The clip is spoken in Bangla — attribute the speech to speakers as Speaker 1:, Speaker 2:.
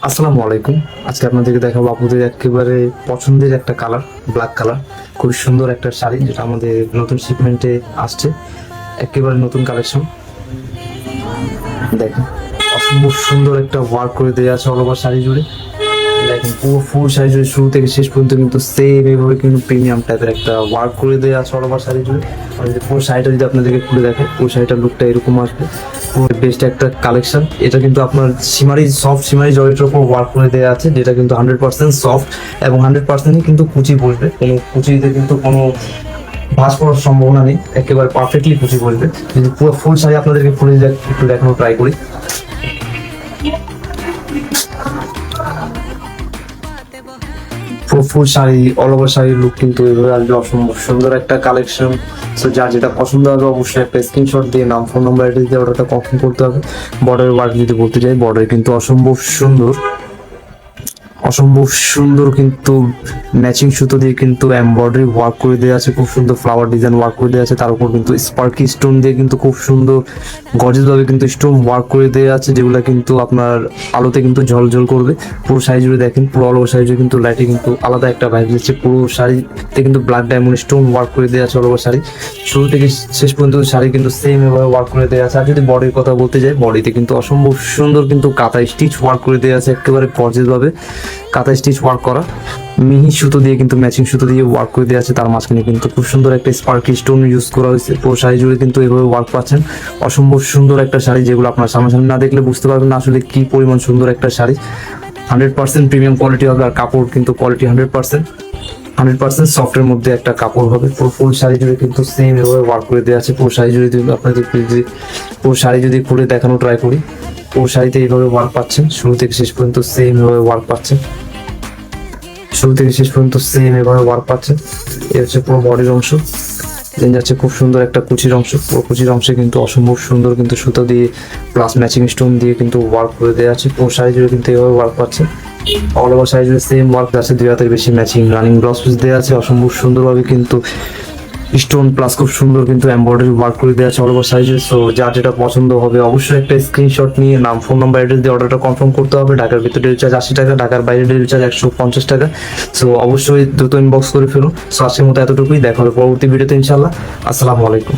Speaker 1: আসসালামু আলাইকুম। আজকে আপনাদেরকে দেখাবো আপুদের একেবারে পছন্দের একটা কালার, ব্ল্যাক কালার। খুব সুন্দর একটা শাড়ি, যেটা আমাদের নতুন শিপমেন্টে আসছে, একেবারে নতুন কালেকশন। দেখেন, অসম্ভব সুন্দর একটা ওয়ার্ক করে দেওয়া আছে অল ওভার শাড়ি জুড়ে। দেখেন, পুরো ফুল শাড়ি জুড়ে শুরু থেকে শেষ পর্যন্ত কিন্তু সেম এইভাবে কিন্তু প্রিমিয়াম টাইপের একটা ওয়ার্ক করে দেওয়া আছে অল ওভার শাড়ি জুড়ে। আর যদি পুরো শাড়িটা যদি আপনাদেরকে খুলে দেখে, পুরো শাড়িটার লুকটা এরকম আসবে। পুরো বেস্ট একটা কালেকশন। এটা কিন্তু আপনার সফট সিমারি জয়ের উপর ওয়ার্ক করে দেওয়া আছে, যেটা কিন্তু 100% সফট এবং 100%ই কিন্তু কুচি বসবে। কোনো কুচিতে কিন্তু কোনো ভাঁজ পড়ার সম্ভাবনা নেই, একেবারে পারফেক্টলি কুচি বসবে। যদি পুরো ফুল শাড়ি আপনাদেরকে খুলে একটু দেখানো ট্রাই করি। ফুল শাড়ি, অল ওভার শাড়ির লুক কিন্তু এভাবে আসবে। অসম্ভব সুন্দর একটা কালেকশন। সো যার যেটা পছন্দ হবে অবশ্যই একটা স্ক্রিনশট দিয়ে নাম, ফোন নাম্বার, অ্যাড্রেস দিয়ে অর্ডারটা কনফার্ম করতে হবে। বর্ডারের ওয়ার্ক যদি বলতে চাই, বর্ডার কিন্তু অসম্ভব সুন্দর কিন্তু ম্যাচিং সুতো দিয়ে কিন্তু এমব্রয়ডারি ওয়ার্ক করে দেওয়া আছে, খুব সুন্দর ফ্লাওয়ার ডিজাইন ওয়ার্ক করে দেওয়া আছে। তার উপর কিন্তু স্পার্কি স্টোন দিয়ে কিন্তু খুব সুন্দর গর্জিয়াস ভাবে কিন্তু স্টোন ওয়ার্ক করে দেওয়া আছে, যেগুলো কিন্তু আপনার আলোতে কিন্তু ঝলঝল করবে। পুরো শাড়ি জুড়ে দেখেন, পুরো অল ওভার শাড়ি জুড়ে কিন্তু লাইটে কিন্তু আলাদা একটা ভাইব দিচ্ছে। পুরো শাড়িতে কিন্তু ব্ল্যাক ডায়মন্ড স্টোন ওয়ার্ক করে দেওয়া আছে অল ওভার শাড়ি। শুরু থেকে শেষ পর্যন্ত শাড়ি কিন্তু সেম এভাবে ওয়ার্ক করে দেওয়া আছে। আর যদি বডির কথা বলতে যাই, বডিতে কিন্তু অসম্ভব সুন্দর কিন্তু কাঁথা স্টিচ ওয়ার্ক করে দেওয়া আছে, একেবারে গর্জিয়াস ভাবে কাঁথা স্টিচ ওয়ার্ক করা। মিহি সুতো দিয়ে কিন্তু ম্যাচিং সুতো দিয়ে ওয়ার্ক করে দেওয়া আছে। তার মাঝখানে কিন্তু খুব সুন্দর একটা স্পার্কি স্টোন ইউজ করা হয়েছে। পুরো শাড়ি জুড়ে কিন্তু এভাবে ওয়ার্ক পাচ্ছেন। অসম্ভব সুন্দর একটা শাড়ি, যেগুলো আপনার সামনাসামনি না দেখলে বুঝতে পারবেন না আসলে কি পরিমাণ সুন্দর একটা শাড়ি। 100% প্রিমিয়াম কোয়ালিটি হবে, আর কাপড় কিন্তু কোয়ালিটি 100% সফটের মধ্যে একটা কাপড় হবে। পুরো ফুল শাড়ি জুড়ে কিন্তু সেম এভাবে ওয়ার্ক করে দেওয়া আছে। পুরো শাড়ি জুড়ে আপনাদের পুরো শাড়ি যদি খুলে দেখানো ট্রাই করি, পুরো শাড়িতে এইভাবে ওয়ার্ক পাচ্ছেন। শুরু থেকে শেষ পর্যন্ত সেম এভাবে ওয়ার্ক পাচ্ছেন। এই হচ্ছে পুরো বডির অংশ। দেন যাচ্ছে খুব সুন্দর একটা কুচির অংশ। পুরো কুচির অংশে কিন্তু অসম্ভব সুন্দর কিন্তু সুতো দিয়ে প্লাস ম্যাচিং স্টোন দিয়ে কিন্তু ওয়ার্ক করে দেওয়া আছে। পুরো শাড়ি জুড়ে কিন্তু এভাবে ওয়ার্ক পাচ্ছে। অল ওভার শাড়ি জুড়ে সেম ওয়ার্ক আছে। 2 হাতের বেশি ম্যাচিং রানিং ব্লাউজ পিস দেওয়া আছে। অসম্ভব সুন্দরভাবে কিন্তু স্টোন প্লাস খুব সুন্দর কিন্তু এমব্রয়ডারি ওয়ার্ক করে দেওয়া আছে অল ওভার সাইজে। সো যার যেটা পছন্দ হবে অবশ্যই একটা স্ক্রিনশট নিয়ে নাম, ফোন নাম্বার, অ্যাড্রেস দিয়ে অর্ডারটা কনফার্ম করতে হবে। ঢাকার ভিতরে ডেলিভারি চার্জ 80 টাকা, ঢাকার বাইরে ডেলিভারি চার্জ 150 টাকা। সো অবশ্যই দ্রুত ইনবক্স করে ফেলুন। সো আজকের মতো এতটুকুই, দেখা হবে পরবর্তী ভিডিওতে ইনশাল্লাহ। আসসালামু আলাইকুম।